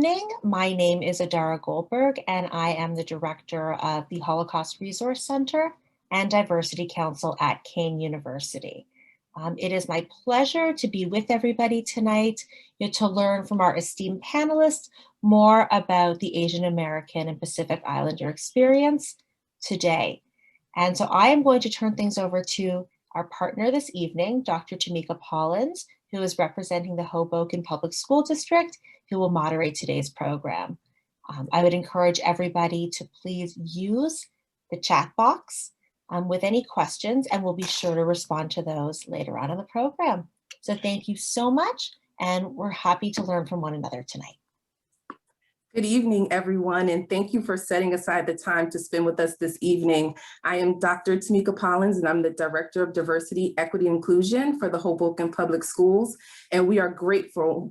evening. My name is Adara Goldberg, and I am the director of the Holocaust Resource Center and Diversity Council at Kean University. It is my pleasure to be with everybody tonight to learn from our esteemed panelists more about the Asian American and Pacific Islander experience today. And so I am going to turn things over to our partner this evening, Dr. Tamika Pollins, who is representing the Hoboken Public School District, who will moderate today's program. I would encourage everybody to please use the chat box with any questions, and we'll be sure to respond to those later on in the program. So thank you so much, and we're happy to learn from one another tonight. Good evening, everyone, and thank you for setting aside the time to spend with us this evening. I am Dr. Tamika Pollins, and I'm the Director of Diversity, Equity, and Inclusion for the Hoboken Public Schools, and we are grateful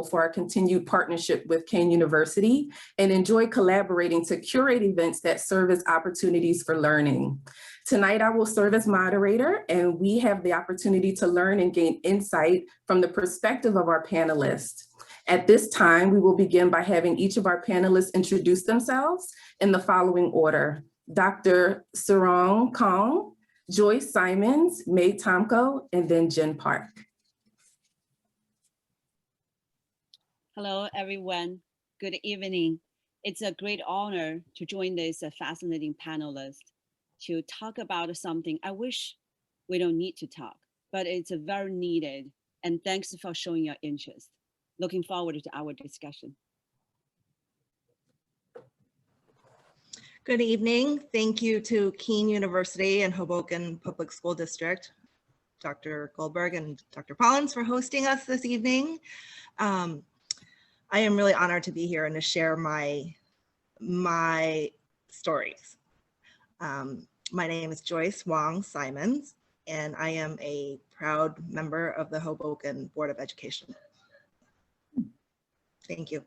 for our continued partnership with Kean University and enjoy collaborating to curate events that serve as opportunities for learning. Tonight, I will serve as moderator, and we have the opportunity to learn and gain insight from the perspective of our panelists. At this time, we will begin by having each of our panelists introduce themselves in the following order: Dr. Xurong Kong, Joyce Simmons, May Tomko, and then Jen Park. Hello, everyone. Good evening. It's a great honor to join this fascinating panelist to talk about something I wish we don't need to talk, but it's very needed. And thanks for showing your interest. Looking forward to our discussion. Good evening. Thank you to Kean University and Hoboken Public School District, Dr. Goldberg and Dr. Pollins for hosting us this evening. I am really honored to be here and to share my stories. My name is Joyce Wong Simmons, and I am a proud member of the Hoboken Board of Education. Thank you.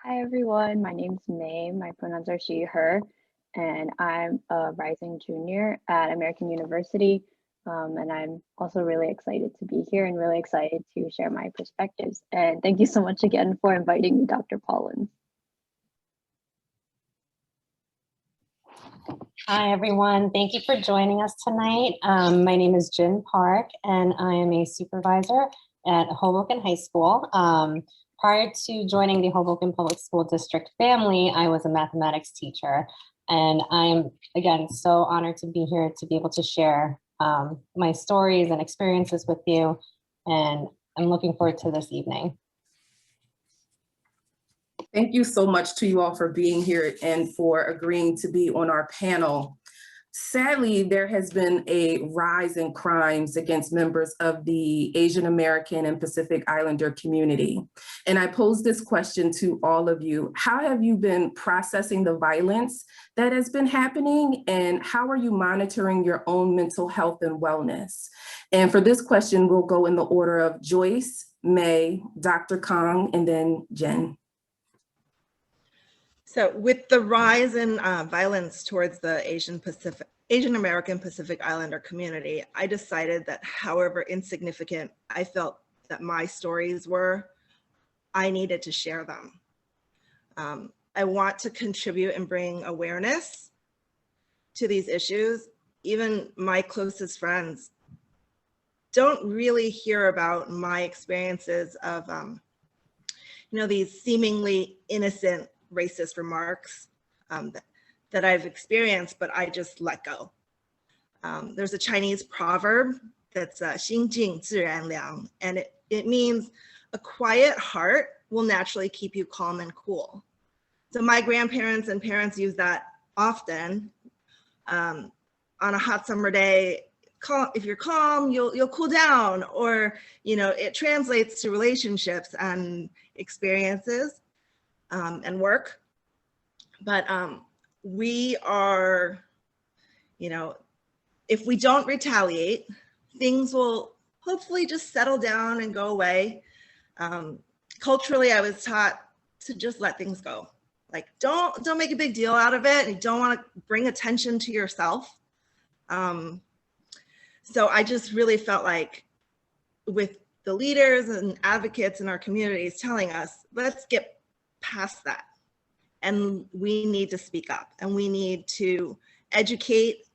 Hi, everyone. My name's May. My pronouns are she, her, and I'm a rising junior at American University. And I'm also really excited to be here and really excited to share my perspectives. And thank you so much again for inviting me, Dr. Pollins. Hi, everyone. Thank you for joining us tonight. My name is Jen Park, and I am a supervisor at Hoboken High School. Prior to joining the Hoboken Public School District family, I was a mathematics teacher. And I'm, again, so honored to be here to be able to share my stories and experiences with you. And I'm looking forward to this evening. Thank you so much to you all for being here and for agreeing to be on our panel. Sadly, there has been a rise in crimes against members of the Asian American and Pacific Islander community. And I pose this question to all of you. How have you been processing the violence that has been happening, and how are you monitoring your own mental health and wellness? And for this question, we'll go in the order of Joyce, May, Dr. Kong, and then Jen. So with the rise in violence towards the Asian American Pacific Islander community, I decided that however insignificant I felt that my stories were, I needed to share them. I want to contribute and bring awareness to these issues. Even my closest friends don't really hear about my experiences of these seemingly innocent racist remarks that I've experienced, but I just let go. There's a Chinese proverb that's 心静自然凉, and it means a quiet heart will naturally keep you calm and cool. So my grandparents and parents use that often. On a hot summer day, if you're calm, you'll cool down, or it translates to relationships and experiences. And work, but we are, if we don't retaliate, things will hopefully just settle down and go away. Culturally, I was taught to just let things go. Like, don't make a big deal out of it. You don't want to bring attention to yourself. So I just really felt like with the leaders and advocates in our communities telling us, let's get past that. And we need to speak up, and we need to educate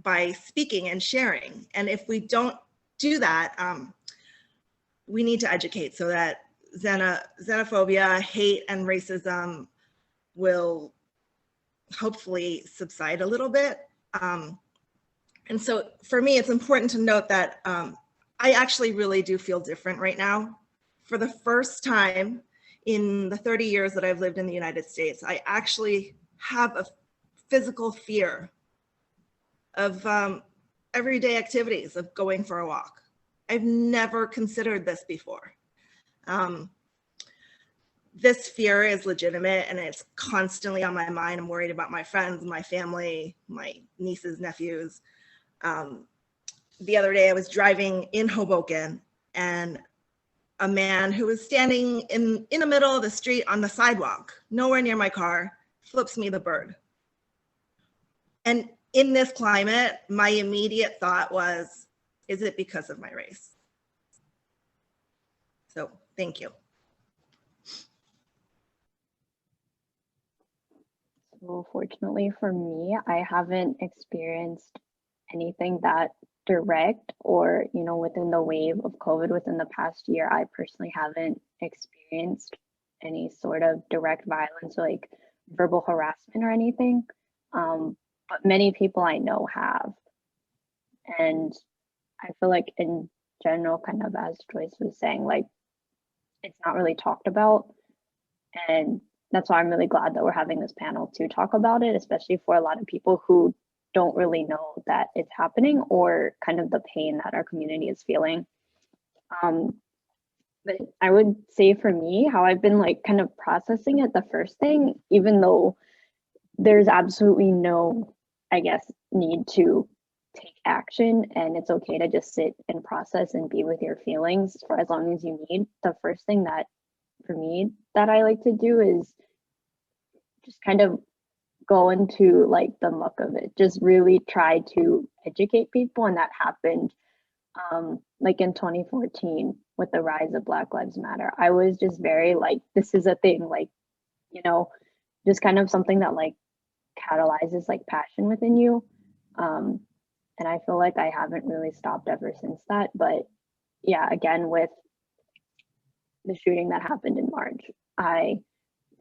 by speaking and sharing. And if we don't do that, we need to educate so that xenophobia, hate, and racism will hopefully subside a little bit. And so for me, it's important to note that I actually really do feel different right now. For the first time in the 30 years that I've lived in the United States, I actually have a physical fear of everyday activities, of going for a walk. I've never considered this before. This fear is legitimate, and it's constantly on my mind. I'm worried about my friends, my family, my nieces, nephews. The other day I was driving in Hoboken, and a man who was standing in the middle of the street on the sidewalk, nowhere near my car, flips me the bird. And in this climate, my immediate thought was, is it because of my race? So thank you. So fortunately for me, I haven't experienced anything that direct or, within the wave of COVID within the past year. I personally haven't experienced any sort of direct violence, like verbal harassment or anything. But many people I know have. And I feel like in general, kind of as Joyce was saying, like it's not really talked about. And that's why I'm really glad that we're having this panel to talk about it, especially for a lot of people who don't really know that it's happening or kind of the pain that our community is feeling. But I would say for me, how I've been like kind of processing it, the first thing, even though there's absolutely no, I guess, need to take action and it's okay to just sit and process and be with your feelings for as long as you need. The first thing that for me that I like to do is just kind of go into like the muck of it, just really try to educate people. And that happened like in 2014 with the rise of Black Lives Matter. I was just very like, this is a thing, like, just kind of something that like catalyzes like passion within you. And I feel like I haven't really stopped ever since that. But yeah, again, with the shooting that happened in March, I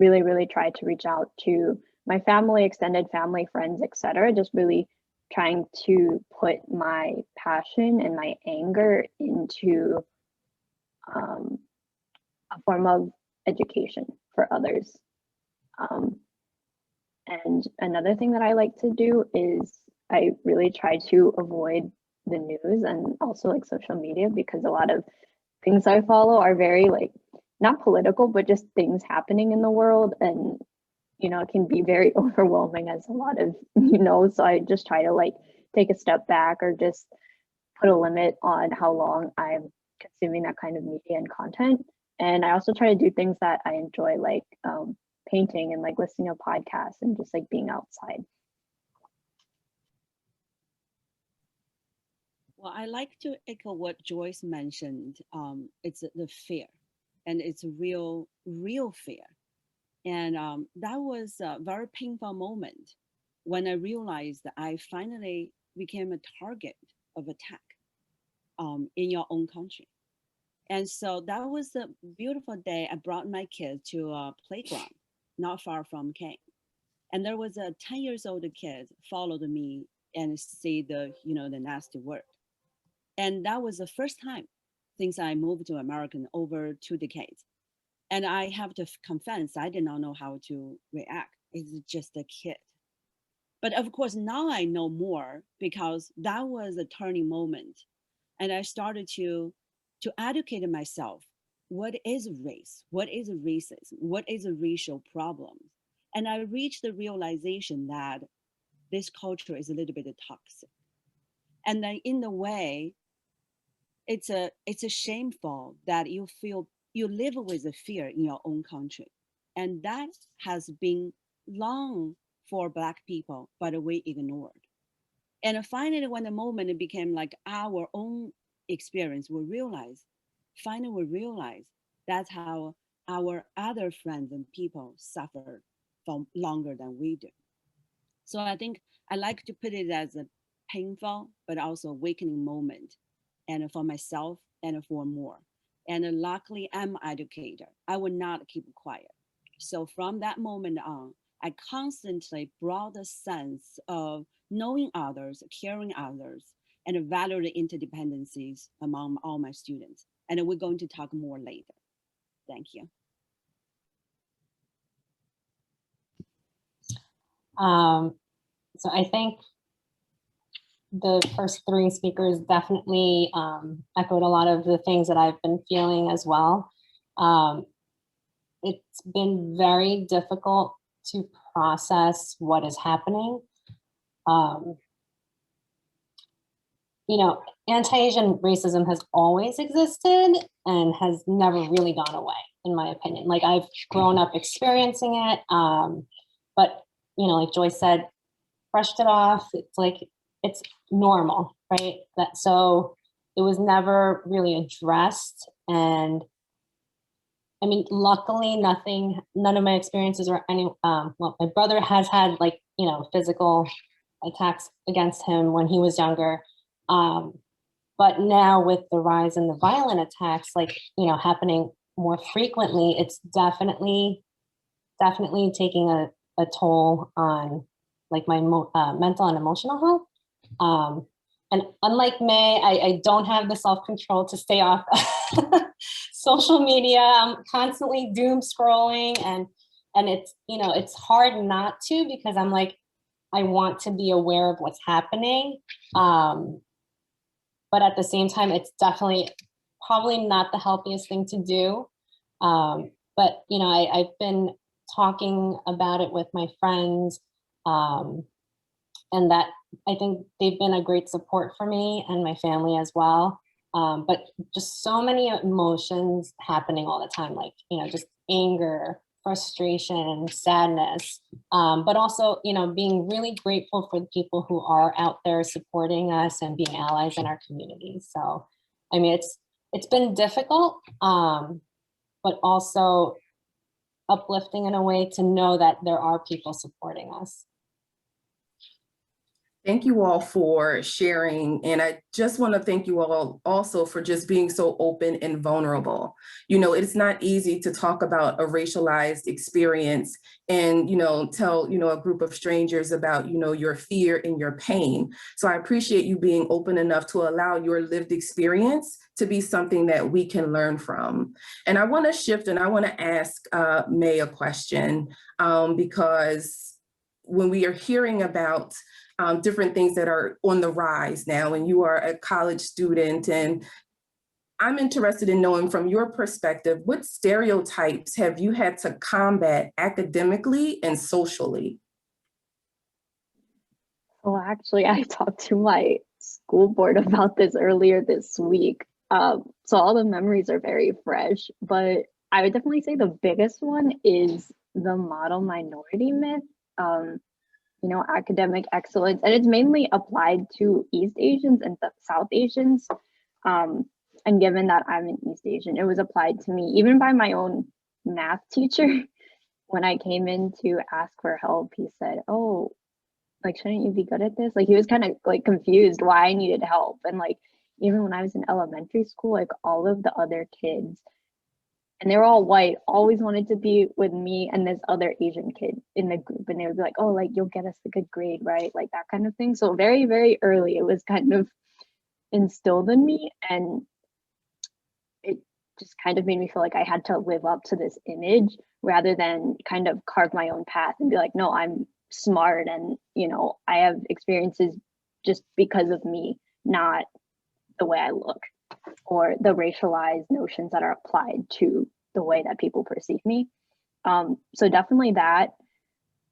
really, really tried to reach out to my family, extended family, friends, etc. Just really trying to put my passion and my anger into a form of education for others. And another thing that I like to do is I really try to avoid the news and also like social media, because a lot of things I follow are very like, not political, but just things happening in the world. And, it can be very overwhelming as a lot of, so I just try to like take a step back or just put a limit on how long I'm consuming that kind of media and content. And I also try to do things that I enjoy, like painting and like listening to podcasts and just like being outside. Well, I like to echo what Joyce mentioned. It's the fear, and it's a real fear. And that was a very painful moment when I realized that I finally became a target of attack in your own country. And so that was a beautiful day. I brought my kid to a playground not far from Kean. And there was a 10 years old kid followed me and say the nasty word. And that was the first time since I moved to America over 2 decades. And I have to confess, I did not know how to react. It's just a kid. But of course, now I know more, because that was a turning moment. And I started to educate myself. What is race? What is racism? What is a racial problem? And I reached the realization that this culture is a little bit toxic. And then in a way, it's a shameful that you live with a fear in your own country. And that has been long for Black people, but we ignored. And finally, when the moment it became like our own experience, finally we realize that's how our other friends and people suffer for longer than we do. So I think I like to put it as a painful but also awakening moment, and for myself and for more. And luckily, I'm an educator. I will not keep quiet. So from that moment on, I constantly brought the sense of knowing others, caring others, and value the interdependencies among all my students. And we're going to talk more later. Thank you. So I think the first three speakers definitely echoed a lot of the things that I've been feeling as well. It's been very difficult to process what is happening. You know, anti-Asian racism has always existed and has never really gone away, in my opinion. Like, I've grown up experiencing it, but, you know, like Joyce said, brushed it off. It's like, it's normal, right? So it was never really addressed. And I mean, luckily none of my experiences or well, my brother has had, like, you know, physical attacks against him when he was younger. But now with the rise in the violent attacks, like, you know, happening more frequently, it's definitely taking a toll on, like, my mental and emotional health. And unlike May, I don't have the self-control to stay off social media. I'm constantly doom scrolling, and it's, you know, it's hard not to, because I'm like, I want to be aware of what's happening. But at the same time, it's definitely probably not the healthiest thing to do. But, you know, I've been talking about it with my friends, and that I think they've been a great support for me and my family as well. But just so many emotions happening all the time, like, you know, just anger, frustration, sadness, but also, you know, being really grateful for the people who are out there supporting us and being allies in our community. So, I mean, it's been difficult, but also uplifting in a way to know that there are people supporting us. Thank you all for sharing. And I just want to thank you all also for just being so open and vulnerable. You know, it's not easy to talk about a racialized experience and, you know, tell, you know, a group of strangers about, you know, your fear and your pain. So I appreciate you being open enough to allow your lived experience to be something that we can learn from. And I want to shift and I want to ask May a question, because when we are hearing about different things that are on the rise now, and you are a college student, and I'm interested in knowing from your perspective, what stereotypes have you had to combat academically and socially? Well, actually, I talked to my school board about this earlier this week. So all the memories are very fresh, but I would definitely say the biggest one is the model minority myth. You know, academic excellence, and it's mainly applied to East Asians and South Asians. And given that I'm an East Asian, it was applied to me even by my own math teacher. When I came in to ask for help, he said, "Oh, like, shouldn't you be good at this?" Like, he was kind of like confused why I needed help. And like, even when I was in elementary school, like, all of the other kids, and they were all white, always wanted to be with me and this other Asian kid in the group. And they would be like, "Oh, like, you'll get us a good grade, right?" Like, that kind of thing. So very, very early, it was kind of instilled in me. And it just kind of made me feel like I had to live up to this image rather than kind of carve my own path and be like, no, I'm smart and, you know, I have experiences just because of me, not the way I look, or the racialized notions that are applied to the way that people perceive me. So definitely that.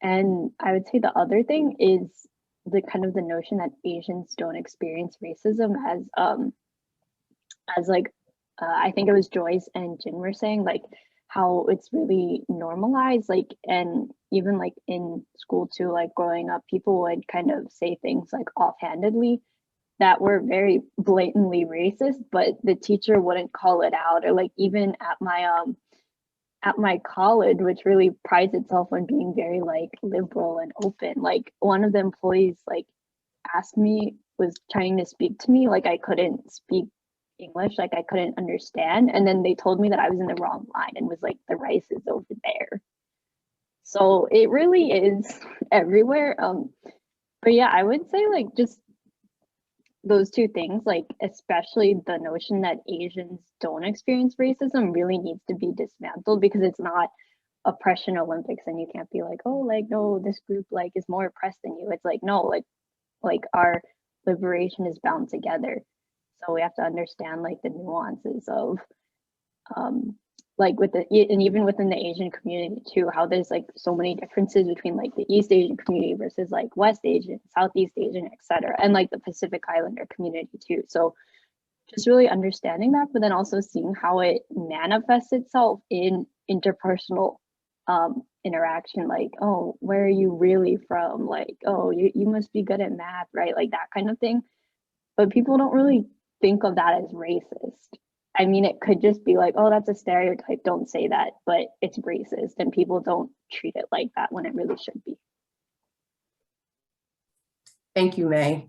And I would say the other thing is the kind of the notion that Asians don't experience racism as like, I think it was Joyce and Jin were saying, like, how it's really normalized, like, and even like in school too, like growing up, people would kind of say things like offhandedly that were very blatantly racist, but the teacher wouldn't call it out. Or like even at my college, which really prides itself on being very like liberal and open, like one of the employees like asked me, was trying to speak to me, like I couldn't speak English, like I couldn't understand, and then they told me that I was in the wrong line and was like, the rice is over there. So it really is everywhere. But yeah, I would say like just those two things, like especially the notion that Asians don't experience racism really needs to be dismantled, because it's not oppression Olympics and you can't be like, oh, like no, this group like is more oppressed than you. It's like, no, like our liberation is bound together. So we have to understand like the nuances of like with the, and even within the Asian community too, how there's like so many differences between like the East Asian community versus like West Asian, Southeast Asian, etc., and like the Pacific Islander community too. So just really understanding that, but then also seeing how it manifests itself in interpersonal interaction, like, oh, where are you really from? Like, oh, you must be good at math, right? Like that kind of thing. But people don't really think of that as racist. I mean, it could just be like, oh, that's a stereotype, don't say that, but it's racist, and people don't treat it like that when it really should be. Thank you, May.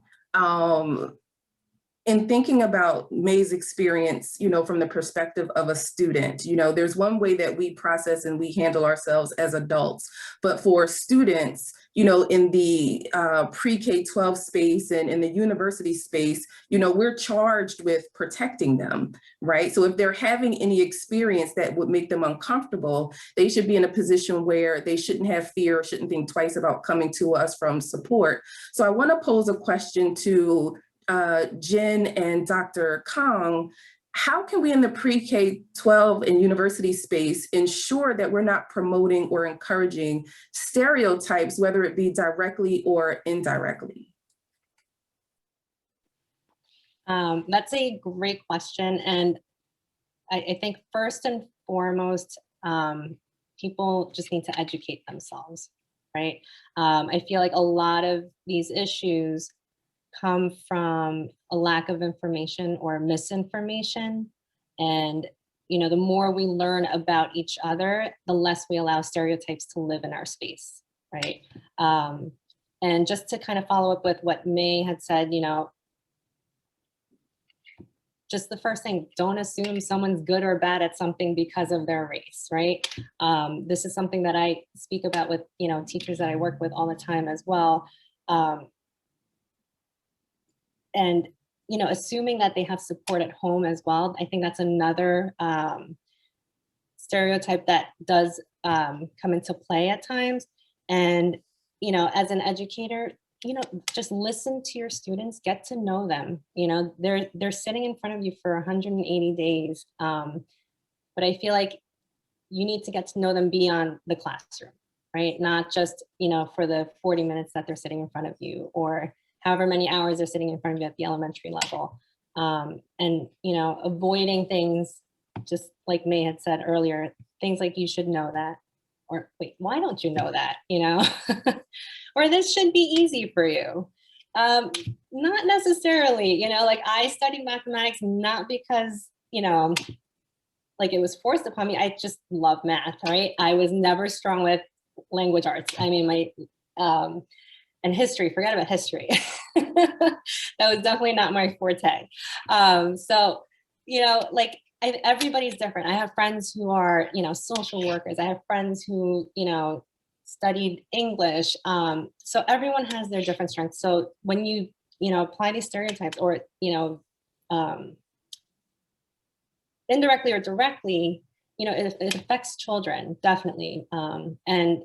In thinking about May's experience, you know, from the perspective of a student, you know, there's one way that we process and we handle ourselves as adults, but for students, you know, in the pre-K-12 space and in the university space, you know, we're charged with protecting them, right? So if they're having any experience that would make them uncomfortable, they should be in a position where they shouldn't have fear, shouldn't think twice about coming to us from support. So I want to pose a question to Jen and Dr. Kong. How can we in the pre-K-12 and university space ensure that we're not promoting or encouraging stereotypes, whether it be directly or indirectly? That's a great question. And I think first and foremost, people just need to educate themselves, right? I feel like a lot of these issues come from a lack of information or misinformation. And, you know, the more we learn about each other, the less we allow stereotypes to live in our space, right? And just to kind of follow up with what May had said, you know, just the first thing, don't assume someone's good or bad at something because of their race, right? This is something that I speak about with, you know, teachers that I work with all the time as well. And, you know, assuming that they have support at home as well, I think that's another stereotype that does come into play at times. And, you know, as an educator, you know, just listen to your students, get to know them. You know, they're sitting in front of you for 180 days. But I feel like you need to get to know them beyond the classroom, right? Not just, you know, for the 40 minutes that they're sitting in front of you, or however many hours they're sitting in front of you at the elementary level. And, you know, avoiding things, just like May had said earlier, things like you should know that, or wait, why don't you know that, you know? Or this should be easy for you. Not necessarily, you know, like I studied mathematics not because, you know, like it was forced upon me. I just love math, right? I was never strong with language arts. I mean, my, and history, forget about history. That was definitely not my forte. So, you know, like everybody's different. I have friends who are, you know, social workers. I have friends who, you know, studied English. So everyone has their different strengths. So when you know, apply these stereotypes or, you know, indirectly or directly, you know, it affects children, definitely. And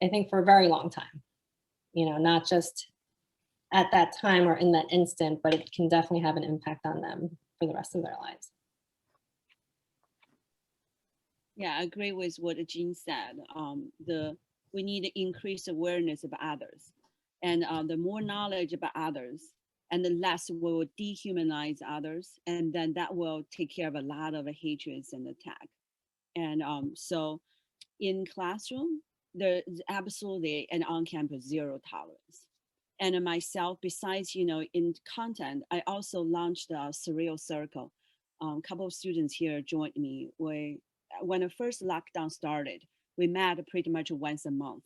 I think for a very long time, you know, not just at that time or in that instant, but it can definitely have an impact on them for the rest of their lives. Yeah, I agree with what Jean said. We need to increase awareness of others, and the more knowledge about others, and the less we will dehumanize others, and then that will take care of a lot of hatreds and attack. And so, in classroom, there is absolutely an on-campus zero tolerance. And myself, besides, in content, I also launched a Surreal Circle. A couple of students here joined me. When the first lockdown started, we met pretty much once a month.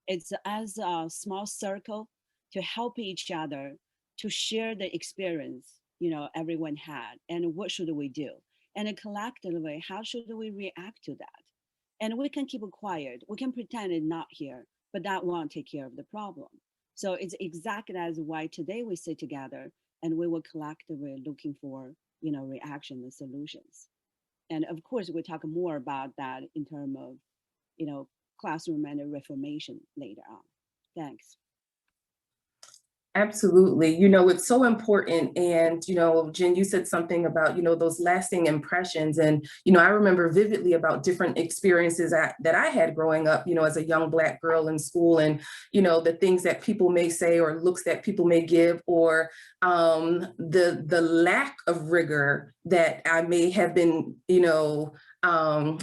It's as a small circle to help each other, to share the experience, everyone had, and what should we do? And collectively, how should we react to that? And we can keep it quiet. We can pretend it's not here, but that won't take care of the problem. So it's exactly as why today we sit together and we will collectively looking for, reaction and solutions. And of course, we'll talk more about that in terms of, classroom and reformation later on. Thanks. Absolutely. It's so important. And, Jen, you said something about, those lasting impressions. And, I remember vividly about different experiences that I had growing up, as a young Black girl in school, and, the things that people may say or looks that people may give, or the lack of rigor that I may have been,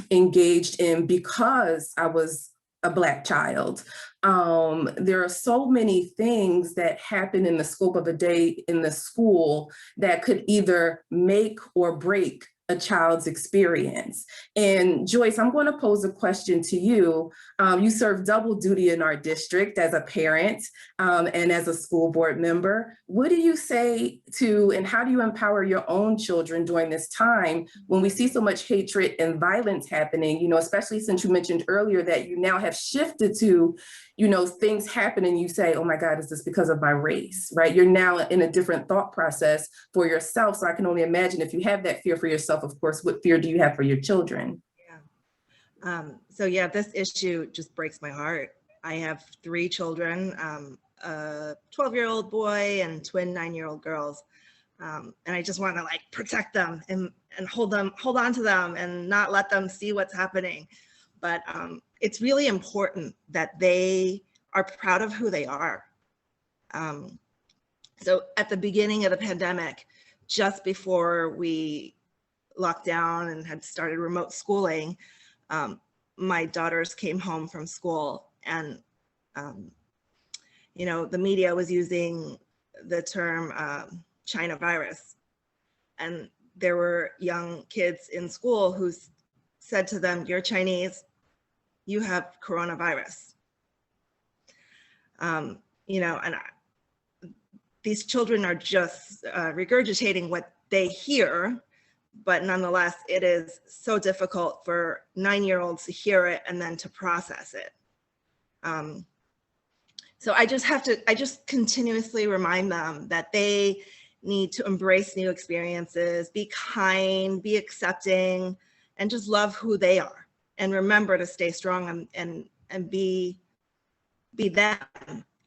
engaged in because I was a Black child. There are so many things that happen in the scope of a day in the school that could either make or break a child's experience. And Joyce, I'm going to pose a question to you. You serve double duty in our district as a parent and as a school board member. What do you say to, and how do you empower your own children during this time when we see so much hatred and violence happening, especially since you mentioned earlier that you now have shifted to, things happen and you say, oh my God, is this because of my race, right? You're now in a different thought process for yourself. So I can only imagine if you have that fear for yourself, of course, what fear do you have for your children? Yeah. This issue just breaks my heart. I have 3 children, a 12-year-old boy and twin 9-year-old girls. And I just want to protect them and hold on to them and not let them see what's happening. But it's really important that they are proud of who they are. So at the beginning of the pandemic, just before we locked down and had started remote schooling, my daughters came home from school, and the media was using the term China virus, and there were young kids in school who said to them, "You're Chinese, you have coronavirus." These children are just regurgitating what they hear, but nonetheless, it is so difficult for 9-year-olds to hear it and then to process it. So I just continuously remind them that they need to embrace new experiences, be kind, be accepting, and just love who they are. And remember to stay strong and be them,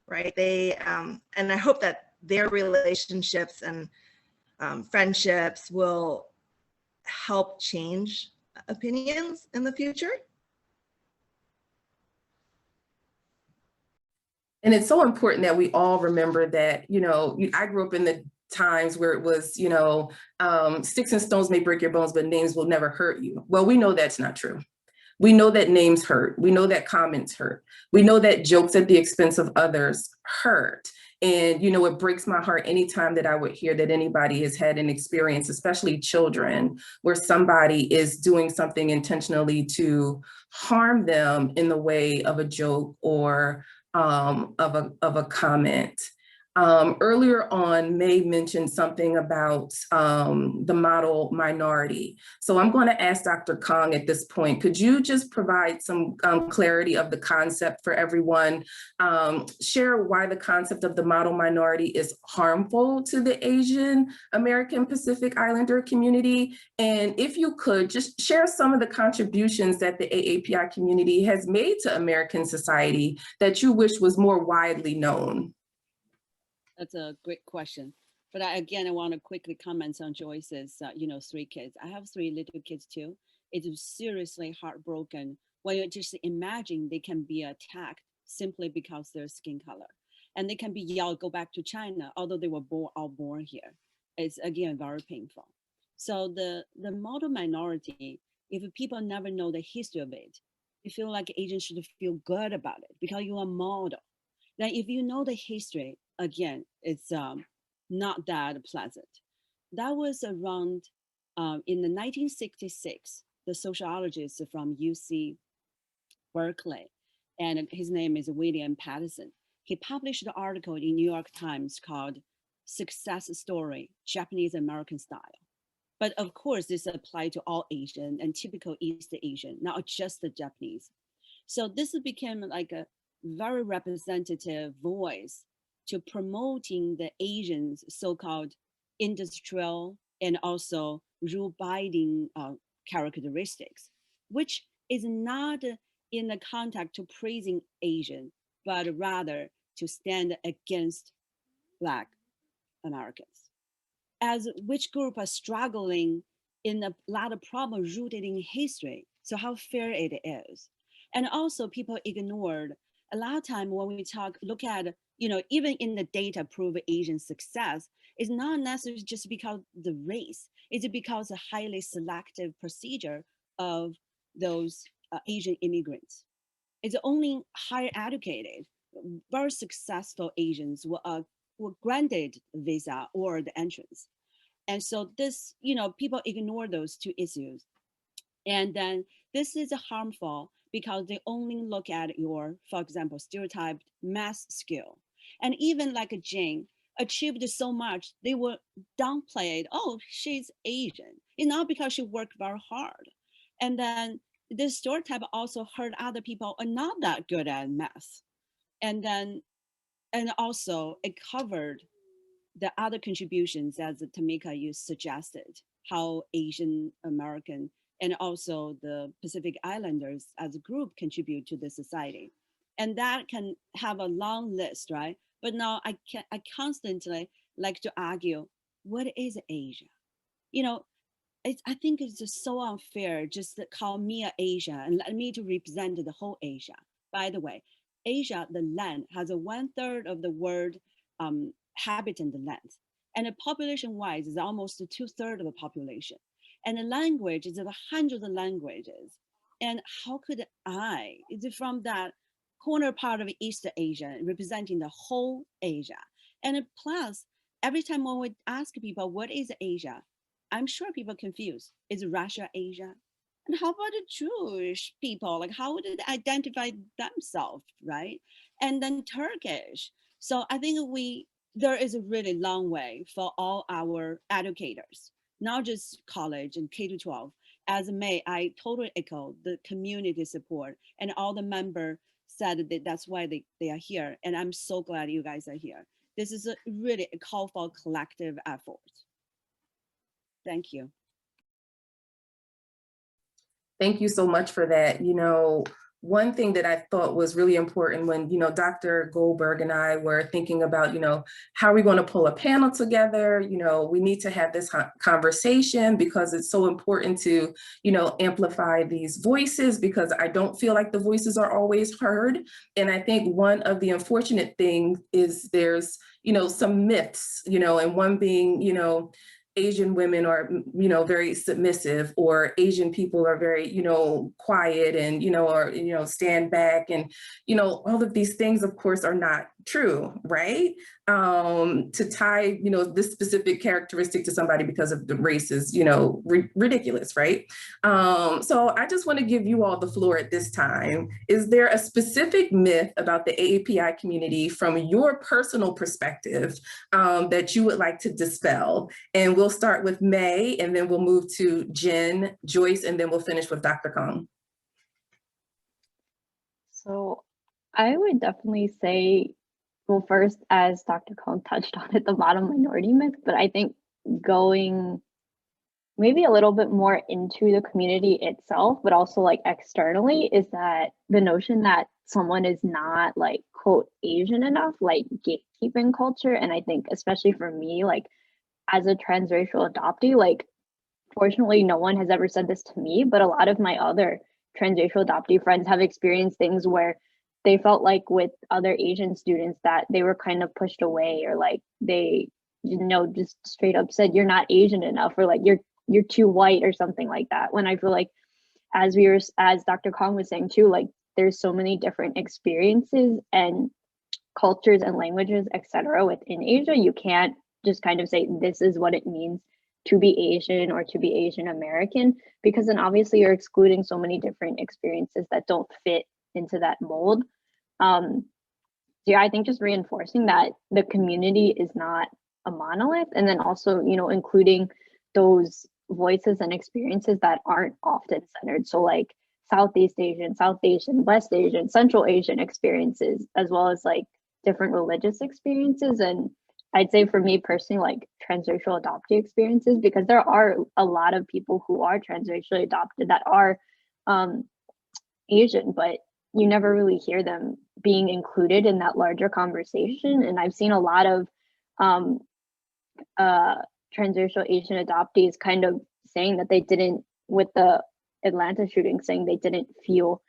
right? And I hope that their relationships and friendships will help change opinions in the future. And it's so important that we all remember that, I grew up in the times where it was, sticks and stones may break your bones, but names will never hurt you. Well, we know that's not true. We know that names hurt. We know that comments hurt. We know that jokes at the expense of others hurt. And, it breaks my heart anytime that I would hear that anybody has had an experience, especially children, where somebody is doing something intentionally to harm them in the way of a joke or of a comment. Earlier on, May mentioned something about the model minority. So I'm going to ask Dr. Kong at this point, could you just provide some clarity of the concept for everyone? Share why the concept of the model minority is harmful to the Asian American Pacific Islander community. And if you could just share some of the contributions that the AAPI community has made to American society that you wish was more widely known. That's a great question. But I want to quickly comment on Joyce's, 3 kids. I have 3 little kids too. It's seriously heartbroken when you just imagine they can be attacked simply because their skin color. And they can be yelled, go back to China, although they were all born here. It's, again, very painful. So the model minority, if people never know the history of it, you feel like Asians should feel good about it because you're a model. Then if you know the history, again, it's not that pleasant. That was around in the 1966, the sociologist from UC Berkeley, and his name is William Patterson. He published an article in New York Times called Success Story, Japanese American Style. But of course, this applied to all Asian and typical East Asian, not just the Japanese. So this became like a very representative voice to promoting the Asians' so-called industrial and also rule-abiding characteristics, which is not in the context to praising Asian, but rather to stand against Black Americans, as which group are struggling in a lot of problems rooted in history. So how fair it is. And also people ignored a lot of time when we look at, even in the data prove Asian success, it's not necessarily just because the race, it's because a highly selective procedure of those Asian immigrants. It's only higher educated, very successful Asians were granted visa or the entrance. And so this, people ignore those two issues. And then this is harmful because they only look at your, for example, stereotyped math skill. And even like a Jane achieved so much, they were downplayed. Oh, she's Asian. It's not because she worked very hard. And then this stereotype also hurt other people are not that good at math. And then, and also it covered the other contributions, as Tamika, you suggested, how Asian American and also the Pacific Islanders as a group contribute to the society. And that can have a long list, right? But now I constantly like to argue, what is Asia? I think it's just so unfair just to call me a Asia and let me to represent the whole Asia. By the way, Asia, the land, has a 1/3 of the world habitant land. And the population-wise is almost 2/3 of the population. And the language is of hundreds of languages. And how could is it from that corner part of East Asia representing the whole Asia? And plus, every time when we ask people, what is Asia? I'm sure people are confused. Is Russia Asia? And how about the Jewish people? Like, how would they identify themselves, right? And then Turkish. So I think there is a really long way for all our educators, not just college and K-12. As May, I totally echo the community support, and all the members said that that's why they are here. And I'm so glad you guys are here. This is really a call for collective effort. Thank you. Thank you so much for that. One thing that I thought was really important when, Dr. Goldberg and I were thinking about, how are we going to pull a panel together? We need to have this conversation because it's so important to, amplify these voices, because I don't feel like the voices are always heard. And I think one of the unfortunate things is there's, some myths, and one being, Asian women are, very submissive, or Asian people are very, quiet and, or, stand back, and, all of these things, of course, are not true, right? To tie, this specific characteristic to somebody because of the race is, ridiculous, right? So I just want to give you all the floor at this time. Is there a specific myth about the AAPI community from your personal perspective that you would like to dispel? And we'll start with May, and then we'll move to Jen, Joyce, and then we'll finish with Dr. Kong. So I would definitely say, well, first, as Dr. Kong touched on it, the bottom minority myth, but I think going maybe a little bit more into the community itself, but also like externally, is that the notion that someone is not like, quote, Asian enough, like gatekeeping culture. And I think especially for me, like as a transracial adoptee, like fortunately no one has ever said this to me, but a lot of my other transracial adoptee friends have experienced things where they felt like with other Asian students that they were kind of pushed away, or like they, just straight up said, you're not Asian enough, or like you're too white or something like that. When I feel like, as Dr. Kong was saying too, like there's so many different experiences and cultures and languages, etc. within Asia. You can't just kind of say this is what it means to be Asian or to be Asian American, because then obviously you're excluding so many different experiences that don't fit into that mold. So yeah, I think just reinforcing that the community is not a monolith, and then also, you know, including those voices and experiences that aren't often centered. So like Southeast Asian, South Asian, West Asian, Central Asian experiences, as well as like different religious experiences. And I'd say for me personally, like transracial adoptee experiences, because there are a lot of people who are transracially adopted that are Asian, but you never really hear them being included in that larger conversation. And I've seen a lot of transracial Asian adoptees kind of saying that they didn't, with the Atlanta shooting, saying they didn't feel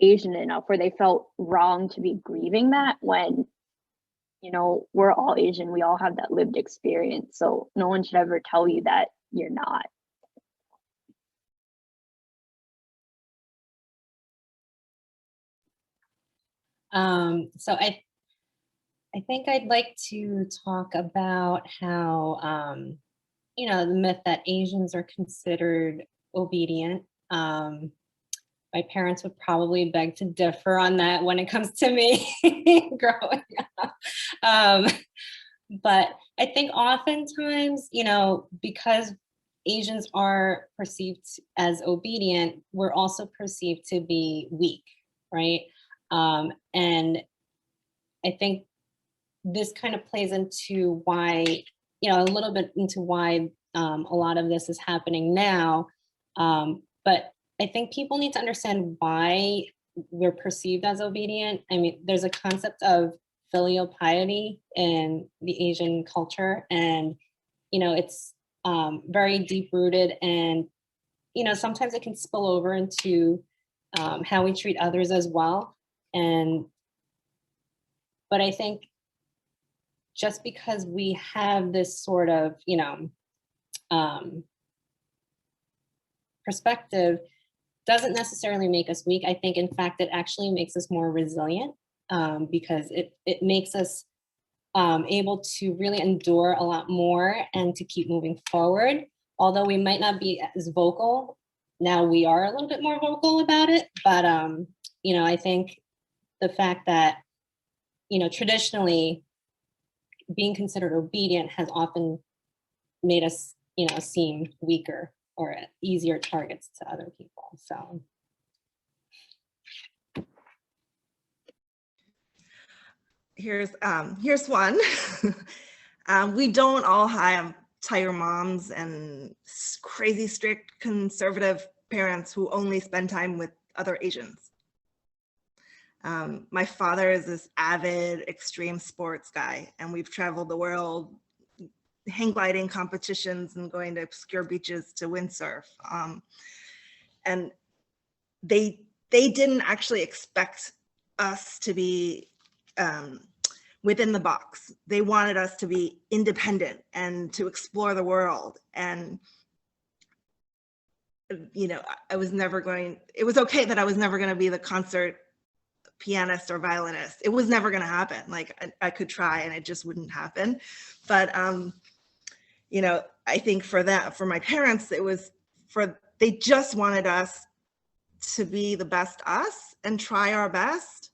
Asian enough, or they felt wrong to be grieving that, when, you know, we're all Asian, we all have that lived experience. So no one should ever tell you that you're not. So I think I'd like to talk about how, you know, the myth that Asians are considered obedient. My parents would probably beg to differ on that when it comes to me growing up. But I think oftentimes, you know, because Asians are perceived as obedient, we're also perceived to be weak, right? And I think this kind of plays into why, you know, a little bit into why a lot of this is happening now. But I think people need to understand why we're perceived as obedient. I mean, there's a concept of filial piety in the Asian culture, and, you know, it's very deep rooted, and, you know, sometimes it can spill over into how we treat others as well. But I think just because we have this sort of, you know, perspective doesn't necessarily make us weak. I think, in fact, it actually makes us more resilient, because it makes us able to really endure a lot more and to keep moving forward. Although we might not be as vocal, now we are a little bit more vocal about it. But, you know, I think the fact that, you know, traditionally being considered obedient has often made us, you know, seem weaker or easier targets to other people. So. Here's one. We don't all have tiger moms and crazy strict conservative parents who only spend time with other Asians. My father is this avid extreme sports guy, and we've traveled the world, hang gliding competitions and going to obscure beaches to windsurf. And they didn't actually expect us to be within the box. They wanted us to be independent and to explore the world. And, you know, it was okay that I was never going to be the concert pianist or violinist. It was never going to happen. Like I could try and it just wouldn't happen. But, you know, I think for my parents, they just wanted us to be the best us and try our best.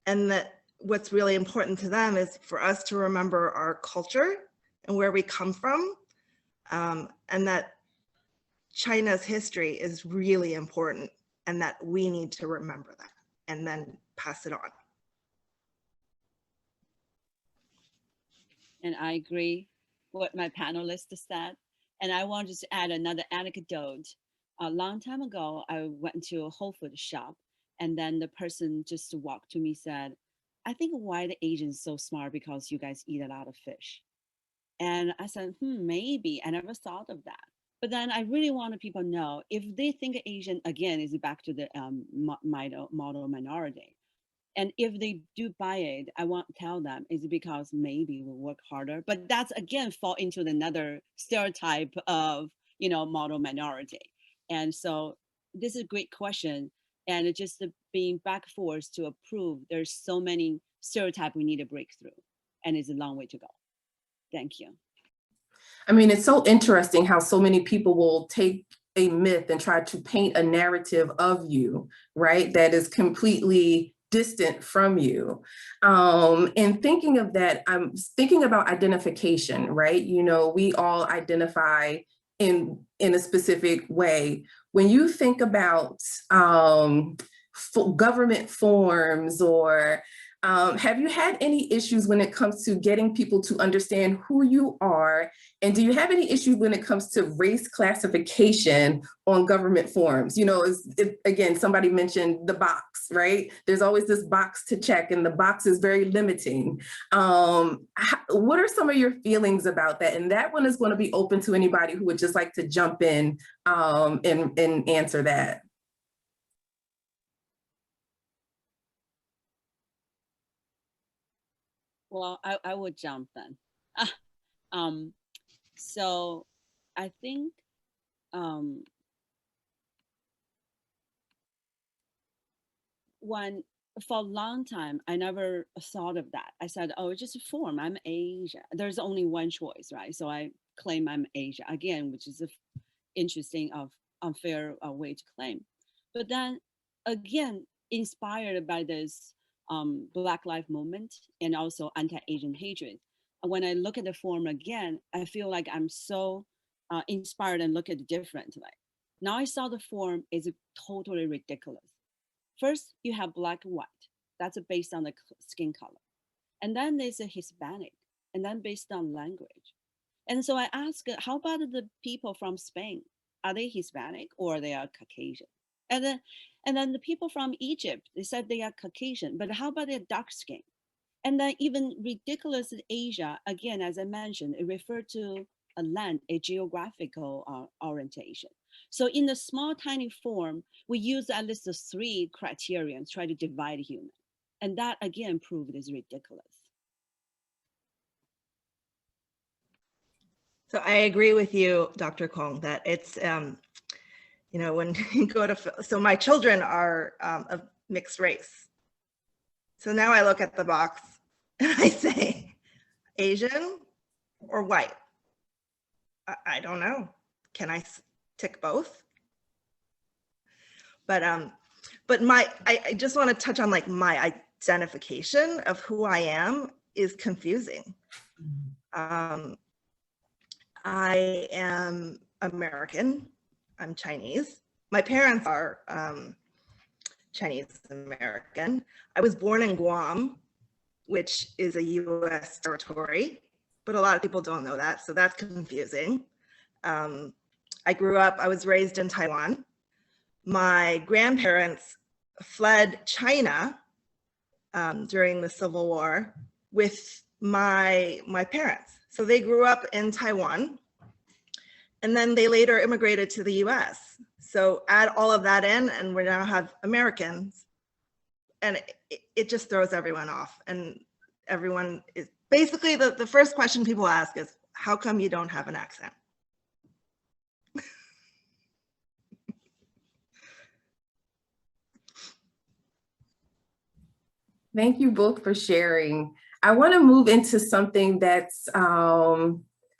And that what's really important to them is for us to remember our culture and where we come from, and that China's history is really important, and that we need to remember that and then pass it on. And I agree with my panelists said. And I wanted to add another anecdote. A long time ago, I went to a Whole Foods shop, and then the person just walked to me and said, I think why the Asians so smart because you guys eat a lot of fish. And I said, maybe. I never thought of that. But then I really wanted people to know, if they think Asian, again, is back to the model minority. And if they do buy it, I want to tell them it's because maybe we'll work harder. But that's, again, fall into another stereotype of, you know, model minority. And so this is a great question. and just being back forced to approve. There's so many stereotypes we need to break through, and it's a long way to go. Thank you. I mean, it's so interesting how so many people will take a myth and try to paint a narrative of you, right, that is completely distant from you. And thinking of that, I'm thinking about identification, right? You know, we all identify in a specific way. When you think about government forms, or have you had any issues when it comes to getting people to understand who you are? And do you have any issues when it comes to race classification on government forms? You know, again, somebody mentioned the box, right? There's always this box to check, and the box is very limiting. What are some of your feelings about that? And that one is going to be open to anybody who would just like to jump in and answer that. Well, I would jump then. So I think for a long time, I never thought of that. I said, oh, it's just a form. I'm Asia. There's only one choice, right? So I claim I'm Asia again, which is an interesting, unfair way to claim. But then again, inspired by this Black Lives Movement and also anti-Asian hatred, when I look at the form again, I feel like I'm so inspired and look at it differently. Now I saw the form is totally ridiculous. First, you have black and white. That's based on the skin color. And then there's a Hispanic, and then based on language. And so I asked, how about the people from Spain? Are they Hispanic or they are Caucasian? And then the people from Egypt, they said they are Caucasian, but how about their dark skin? And then even ridiculous in Asia, again, as I mentioned, it referred to a land, a geographical orientation. So in the small, tiny form, we use at least the 3 criteria and try to divide human. And that again proved is ridiculous. So I agree with you, Dr. Kong, that it's, you know, when you go to, so my children are of mixed race. So now I look at the box and I say, Asian or white? I don't know. Can I tick both? But I just want to touch on like my identification of who I am is confusing. I am American. I'm Chinese. My parents are Chinese American. I was born in Guam, which is a US territory, but a lot of people don't know that, so that's confusing. I was raised in Taiwan. My grandparents fled China during the Civil War with my parents. So they grew up in Taiwan, and then they later immigrated to the US. So add all of that in, and we now have Americans, and it just throws everyone off. And everyone is basically, the first question people ask is, how come you don't have an accent? Thank you both for sharing. I want to move into something that's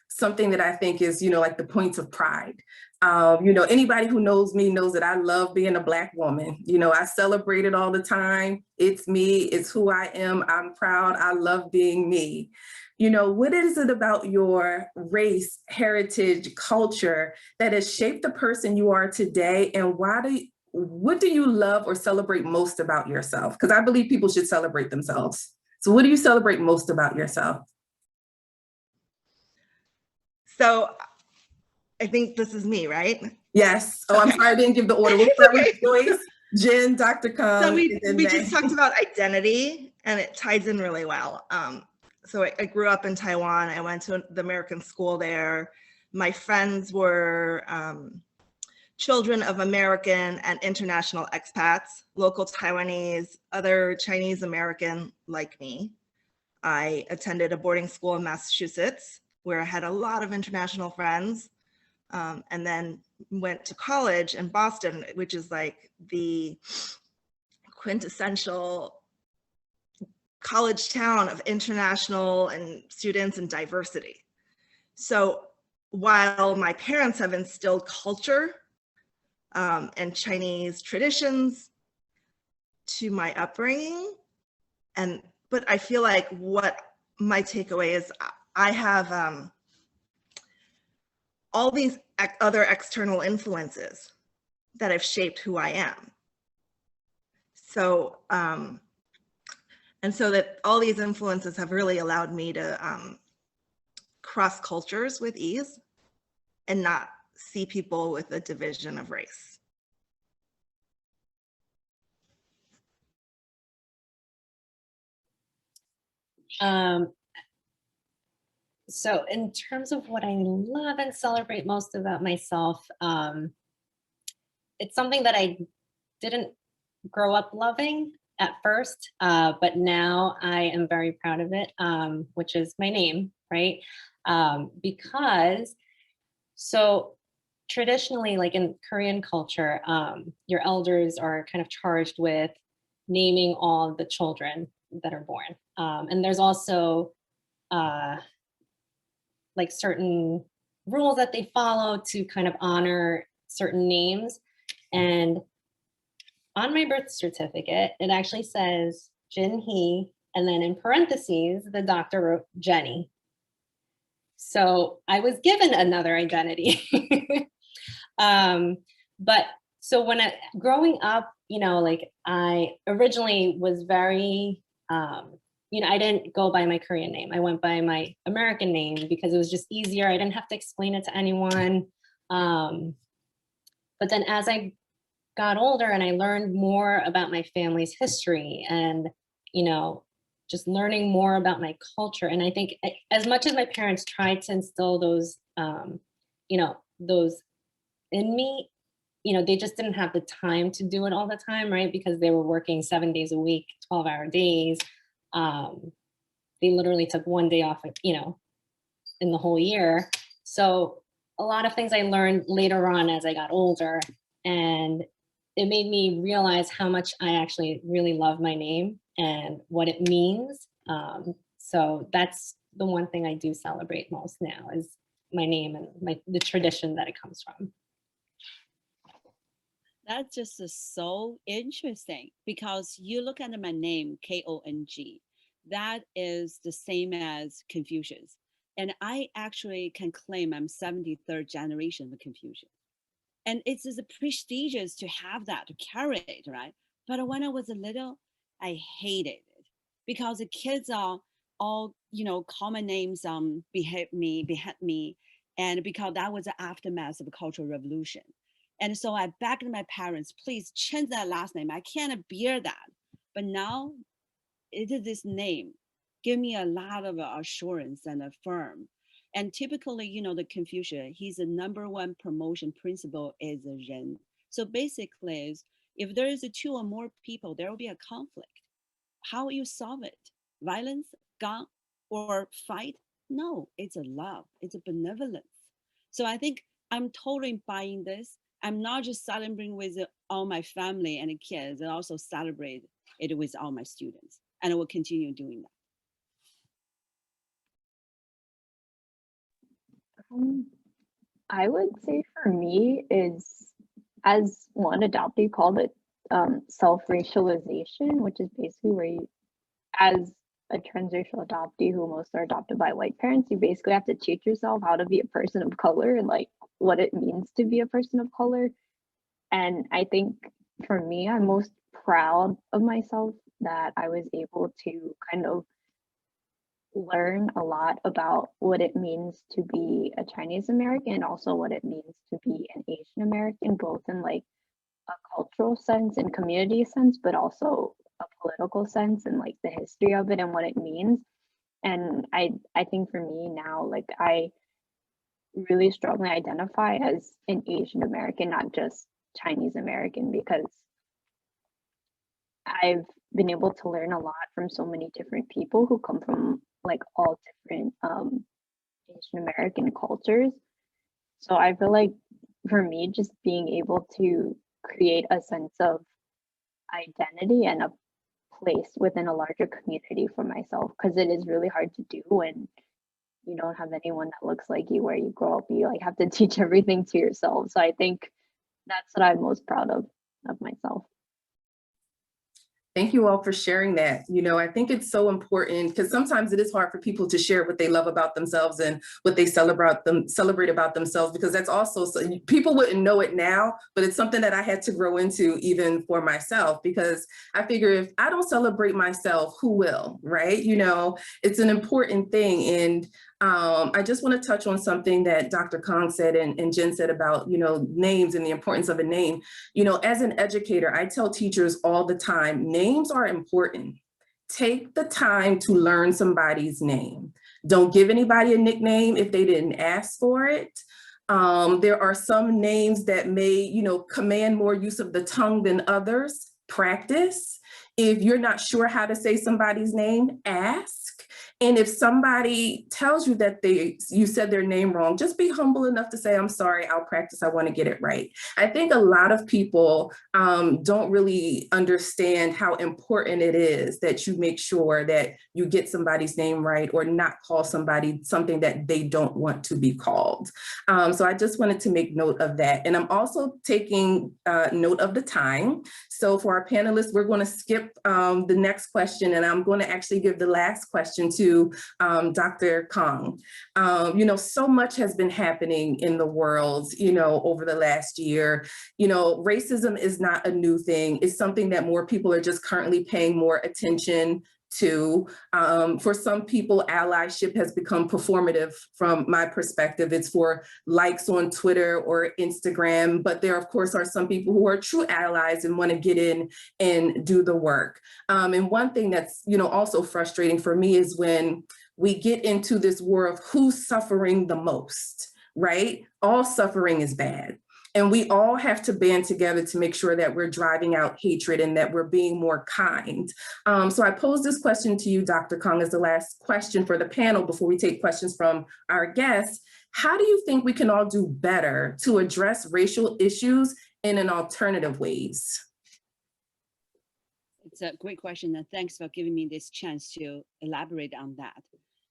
something that I think is, you know, like the points of pride. You know, anybody who knows me knows that I love being a Black woman. You know, I celebrate it all the time. It's me, it's who I am. I'm proud. I love being me. You know, what is it about your race, heritage, culture that has shaped the person you are today? And what do you love or celebrate most about yourself? Because I believe people should celebrate themselves. So what do you celebrate most about yourself? So I think this is me, right? Yes. Oh, I'm sorry, I didn't give the order. We'll start with Joyce, Jen, Dr. Kong. So we just talked about identity, and it ties in really well. So I grew up in Taiwan. I went to the American school there. My friends were children of American and international expats, local Taiwanese, other Chinese American like me. I attended a boarding school in Massachusetts where I had a lot of international friends. and then went to college in Boston, which is like the quintessential college town of international and students and diversity. So while my parents have instilled culture and Chinese traditions to my upbringing, but I feel like what my takeaway is, I have all these other external influences that have shaped who I am. So, and so that all these influences have really allowed me to cross cultures with ease and not see people with a division of race. So in terms of what I love and celebrate most about myself, it's something that I didn't grow up loving at first, but now I am very proud of it, which is my name, right? Because, so traditionally, like in Korean culture, your elders are kind of charged with naming all the children that are born. And there's also like certain rules that they follow to kind of honor certain names. And on my birth certificate, it actually says Jin Hee, and then in parentheses, the doctor wrote Jenny. So I was given another identity. But so when growing up, you know, like I originally was very, you know, I didn't go by my Korean name. I went by my American name because it was just easier. I didn't have to explain it to anyone. But then as I got older and I learned more about my family's history and, you know, just learning more about my culture. And I think as much as my parents tried to instill those, you know, those in me, you know, they just didn't have the time to do it all the time, right? Because they were working 7 days a week, 12-hour days. They literally took one day off, you know, in the whole year. So a lot of things I learned later on as I got older, and it made me realize how much I actually really love my name and what it means. So that's the one thing I do celebrate most now is my name and the tradition that it comes from. That's just so interesting because you look at my name, K-O-N-G, that is the same as Confucius. And I actually can claim I'm 73rd generation of Confucius. And it's just prestigious to have that, to carry it, right? But when I was little, I hated it because the kids are all, you know, common names, behead me. And because that was the aftermath of the Cultural Revolution. And so I begged my parents, please change that last name. I can't bear that. But now it is this name. Give me a lot of assurance and affirm. And typically, you know, the Confucius, he's the #1 promotion principle is a Ren. So basically, if there is 2 or more people, there will be a conflict. How will you solve it? Violence, gun, or fight? No, it's a love. It's a benevolence. So I think I'm totally buying this. I'm not just celebrating with all my family and the kids, I also celebrate it with all my students. And I will continue doing that. I would say for me is, as one adoptee called it, self-racialization, which is basically where you, as a transracial adoptee who most are adopted by white parents, you basically have to teach yourself how to be a person of color and like what it means to be a person of color. And I think for me, I'm most proud of myself that I was able to kind of learn a lot about what it means to be a Chinese American and also what it means to be an Asian American, both in like a cultural sense and community sense, but also a political sense and like the history of it and what it means. And I think for me now, like I really strongly identify as an Asian American, not just Chinese American, because I've been able to learn a lot from so many different people who come from like all different Asian American cultures. So I feel like for me, just being able to create a sense of identity and a place within a larger community for myself, because it is really hard to do when you don't have anyone that looks like you where you grow up. You like have to teach everything to yourself. So I think that's what I'm most proud of myself. Thank you all for sharing that. You know, I think it's so important because sometimes it is hard for people to share what they love about themselves and what they celebrate about themselves, because that's also, people wouldn't know it now, but it's something that I had to grow into even for myself, because I figure if I don't celebrate myself, who will, right? You know, it's an important thing. And I just want to touch on something that Dr. Kong said and Jen said about, you know, names and the importance of a name. You know, as an educator, I tell teachers all the time, names are important. Take the time to learn somebody's name. Don't give anybody a nickname if they didn't ask for it. There are some names that may, you know, command more use of the tongue than others. Practice. If you're not sure how to say somebody's name, ask. And if somebody tells you that you said their name wrong, just be humble enough to say, I'm sorry, I'll practice, I want to get it right. I think a lot of people don't really understand how important it is that you make sure that you get somebody's name right, or not call somebody something that they don't want to be called. So I just wanted to make note of that. And I'm also taking note of the time. So for our panelists, we're going to skip the next question, and I'm going to actually give the last question to Dr. Kong. You know, so much has been happening in the world, you know, over the last year. You know, racism is not a new thing. It's something that more people are just currently paying more attention to. For some people, allyship has become performative from my perspective. It's for likes on Twitter or Instagram, but there of course are some people who are true allies and want to get in and do the work. And one thing that's, you know, also frustrating for me is when we get into this war of who's suffering the most, right? All suffering is bad. And we all have to band together to make sure that we're driving out hatred and that we're being more kind. So I pose this question to you, Dr. Kong, as the last question for the panel before we take questions from our guests. How do you think we can all do better to address racial issues in an alternative ways? It's a great question, and thanks for giving me this chance to elaborate on that.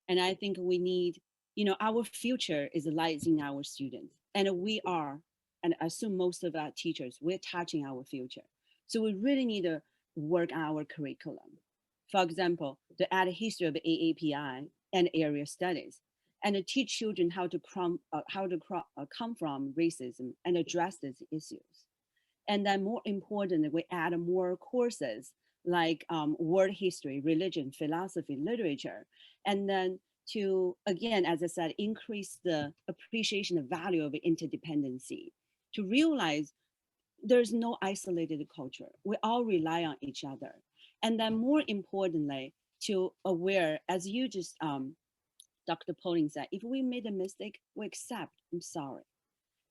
And I think we need, you know, our future is lies in our students, and we are, and I assume most of our teachers, we're touching our future. So we really need to work on our curriculum. For example, to add a history of AAPI and area studies, and to teach children how to come from racism and address these issues. And then more importantly, we add more courses like world history, religion, philosophy, literature, and then to, again, as I said, increase the appreciation of value of interdependency, to realize there's no isolated culture. We all rely on each other. And then more importantly, to aware, as you just, Dr. Pollins said, if we made a mistake, we accept, I'm sorry.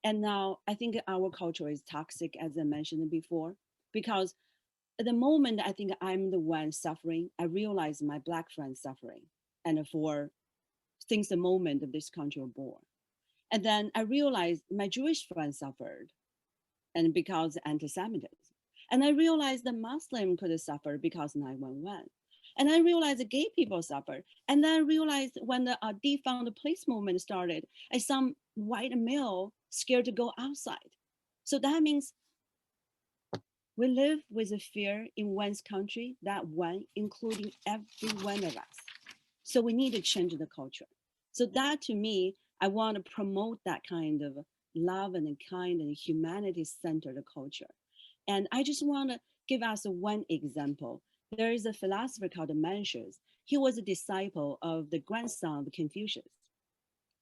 And now I think our culture is toxic, as I mentioned before, because at the moment I think I'm the one suffering, I realize my Black friends suffering, and for since the moment of this country were born. And then I realized my Jewish friends suffered, and because anti-Semitism. And I realized the Muslim could suffer because 9/11. And I realized the gay people suffered. And then I realized when the defund the police movement started, some white male scared to go outside. So that means we live with a fear in one's country, that one, including every one of us. So we need to change the culture. So that to me, I want to promote that kind of love and kind and humanity-centered culture. And I just want to give us one example. There is a philosopher called Mencius. He was a disciple of the grandson of Confucius.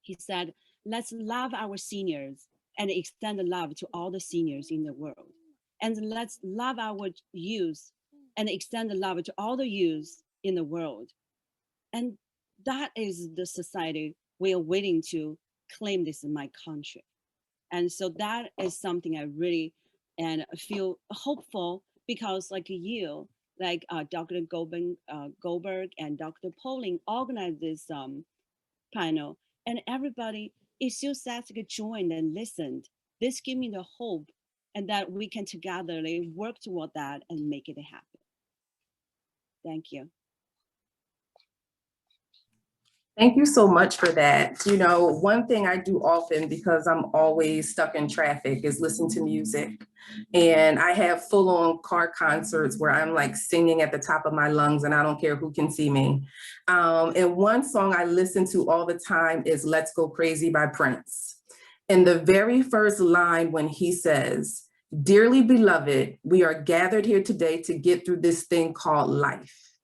He said, let's love our seniors and extend love to all the seniors in the world. And let's love our youth and extend love to all the youth in the world. And that is the society we are willing to claim this is my country. And so that is something I really feel hopeful, because like you, like Dr. Goldberg and Dr. Pollins organized this panel, and everybody, it's just that I joined and listened. This gave me the hope, and that we can together work toward that and make it happen. Thank you. Thank you so much for that. You know, one thing I do often, because I'm always stuck in traffic, is listen to music. And I have full-on car concerts where I'm like singing at the top of my lungs and I don't care who can see me. And one song I listen to all the time is Let's Go Crazy by Prince. And the very first line when he says, "Dearly beloved, we are gathered here today to get through this thing called life."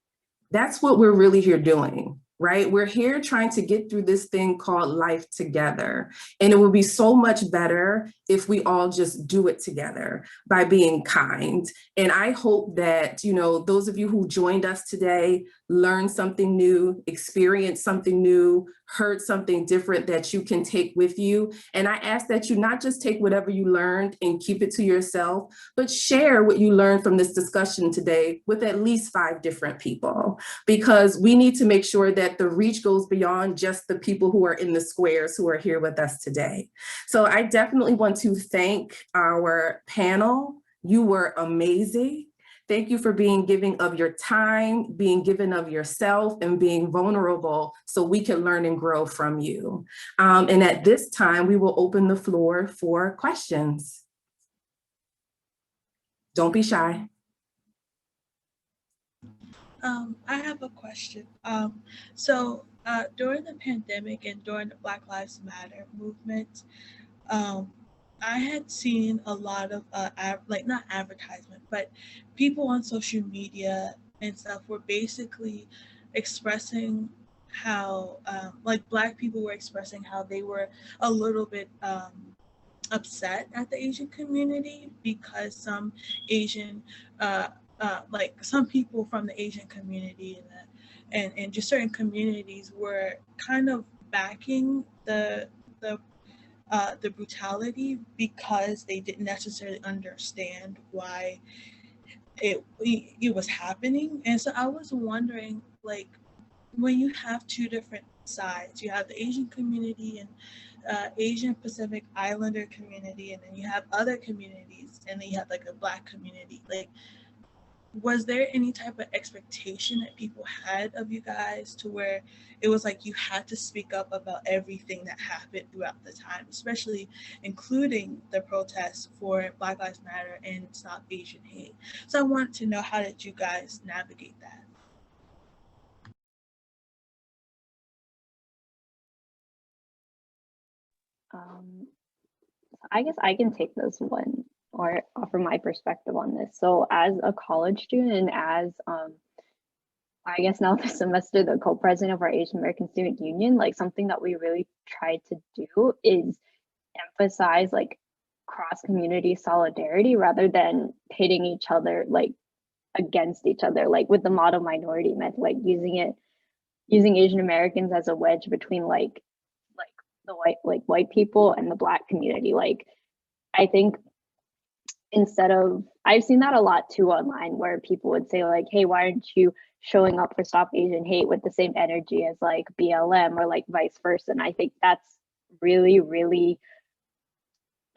That's what we're really here doing, right? We're here trying to get through this thing called life together. And it would be so much better if we all just do it together by being kind. And I hope that, you know, those of you who joined us today learned something new, experienced something new, heard something different that you can take with you. And I ask that you not just take whatever you learned and keep it to yourself, but share what you learned from this discussion today with at least 5 different people, because we need to make sure that the reach goes beyond just the people who are in the squares who are here with us today. So I definitely want to thank our panel. You were amazing. Thank you for being giving of your time, being given of yourself, and being vulnerable so we can learn and grow from you. And at this time, we will open the floor for questions. Don't be shy. I have a question. During the pandemic and during the Black Lives Matter movement, I had seen a lot of not advertisement, but people on social media and stuff were basically expressing how Black people were expressing how they were a little bit upset at the Asian community because some Asian some people from the Asian community and just certain communities were kind of backing the brutality because they didn't necessarily understand why it was happening. And so I was wondering, like, when you have 2 different sides, you have the Asian community and Asian Pacific Islander community, and then you have other communities, and then you have like a Black community. Like, was there any type of expectation that people had of you guys to where it was like you had to speak up about everything that happened throughout the time, especially including the protests for Black Lives Matter and Stop Asian Hate? So I wanted to know, how did you guys navigate that? I guess I can take this one or offer my perspective on this. So as a college student and as I guess now this semester, the co-president of our Asian American Student Union, like something that we really tried to do is emphasize like cross-community solidarity rather than pitting each other like against each other, like with the model minority method, like using Asian Americans as a wedge between like the white people and the Black community. Like, I think I've seen that a lot too online, where people would say like, hey, why aren't you showing up for Stop Asian Hate with the same energy as like BLM, or like vice versa? And I think that's really, really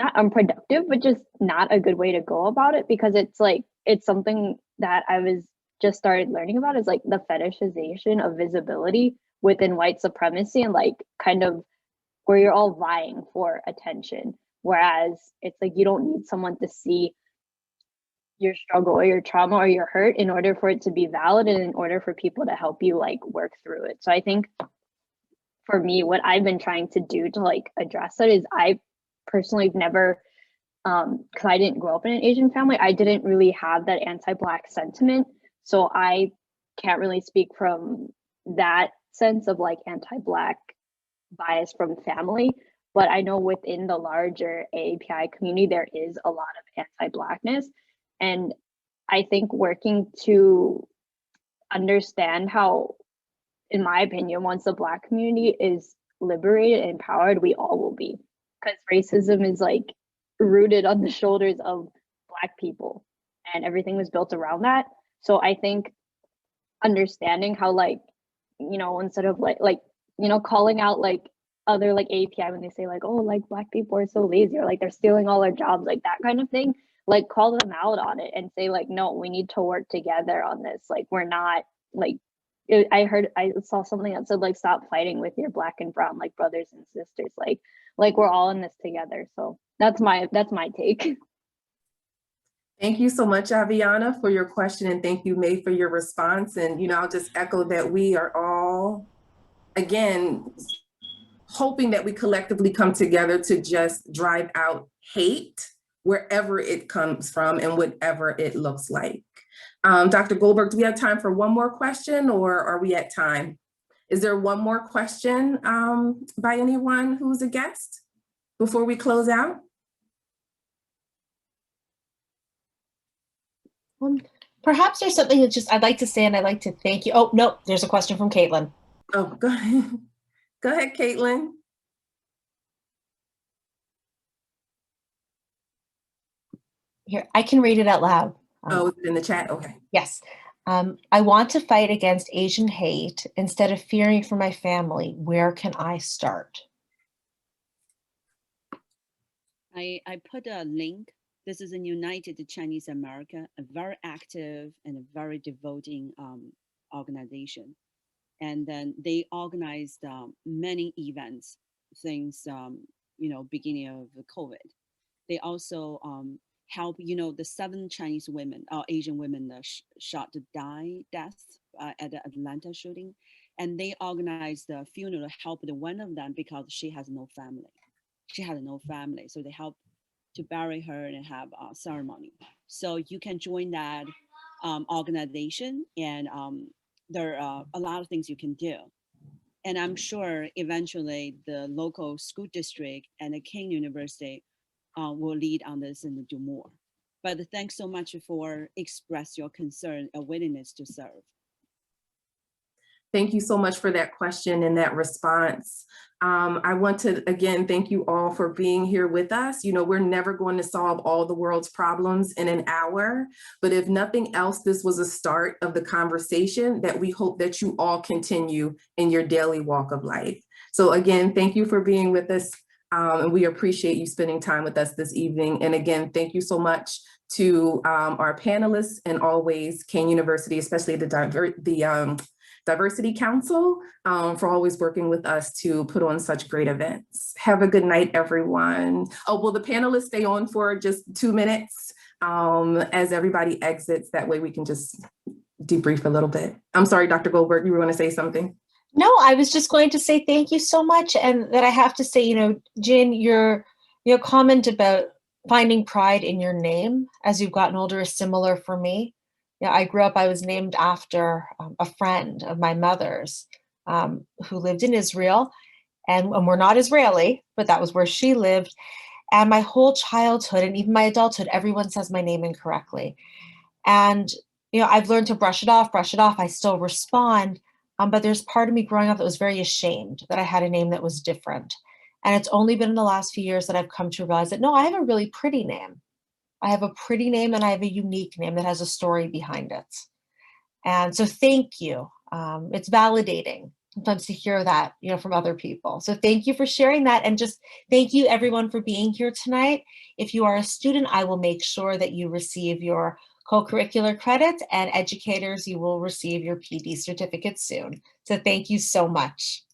not unproductive, but just not a good way to go about it, because it's something that I was just started learning about, is like the fetishization of visibility within white supremacy, and like kind of where you're all vying for attention. Whereas it's like you don't need someone to see your struggle or your trauma or your hurt in order for it to be valid, and in order for people to help you like work through it. So I think for me, what I've been trying to do to like address it is, I personally have never, because I didn't grow up in an Asian family, I didn't really have that anti-Black sentiment. So I can't really speak from that sense of like anti-Black bias from family. But I know within the larger AAPI community, there is a lot of anti-Blackness. And I think working to understand how, in my opinion, once the Black community is liberated and empowered, we all will be. Because racism is like rooted on the shoulders of Black people, and everything was built around that. So I think understanding how, like, you know, instead of like, you know, calling out like other like API when they say like, oh, like Black people are so lazy, or like they're stealing all our jobs, like that kind of thing. Like call them out on it and say like, no, we need to work together on this. Like we're not like, I saw something that said like, stop fighting with your Black and brown like brothers and sisters. Like we're all in this together. So that's my take. Thank you so much, Aviana, for your question, and thank you, May, for your response. And I'll just echo that we are all, again, hoping that we collectively come together to just drive out hate wherever it comes from and whatever it looks like. Dr. Goldberg, do we have time for one more question, or are we at time? Is there one more question by anyone who's a guest before we close out? Perhaps there's something that just I'd like to say, and I'd like to thank you. Oh, no, there's a question from Caitlin. Oh, go ahead. Go ahead, Caitlin. Here, I can read it out loud. Oh, is it in the chat? Okay. Yes. I want to fight against Asian hate instead of fearing for my family. Where can I start? I put a link. This is in United Chinese America, a very active and a very devoting organization. And then they organized many events since, beginning of the COVID. They also help, the 7 Chinese women, Asian women shot to death at the Atlanta shooting. And they organized the funeral, helped one of them because she has no family. She had no family, so they helped to bury her and have a ceremony. So you can join that organization, and there are a lot of things you can do. And I'm sure eventually the local school district and the Kean University will lead on this and do more. But thanks so much for express your concern and willingness to serve. Thank you so much for that question and that response. I want to, again, thank you all for being here with us. We're never going to solve all the world's problems in an hour, but if nothing else, this was a start of the conversation that we hope that you all continue in your daily walk of life. So again, thank you for being with us. And we appreciate you spending time with us this evening. And again, thank you so much to our panelists and always Kean University, especially the Diversity Council, for always working with us to put on such great events. Have a good night, everyone. Oh, will the panelists stay on for just 2 minutes as everybody exits? That way we can just debrief a little bit. I'm sorry, Dr. Goldberg, you were going to say something? No, I was just going to say thank you so much. And that I have to say, Jin, your comment about finding pride in your name as you've gotten older is similar for me. I grew up, I was named after a friend of my mother's who lived in Israel, and we're not Israeli, but that was where she lived. And my whole childhood and even my adulthood, everyone says my name incorrectly. And, I've learned to brush it off. I still respond. But there's part of me growing up that was very ashamed that I had a name that was different. And it's only been in the last few years that I've come to realize that, no, I have a really pretty name. I have a pretty name and I have a unique name that has a story behind it. And so thank you. It's validating sometimes to hear that, from other people. So thank you for sharing that. And just thank you everyone for being here tonight. If you are a student, I will make sure that you receive your co-curricular credits, and educators, you will receive your PD certificate soon. So thank you so much.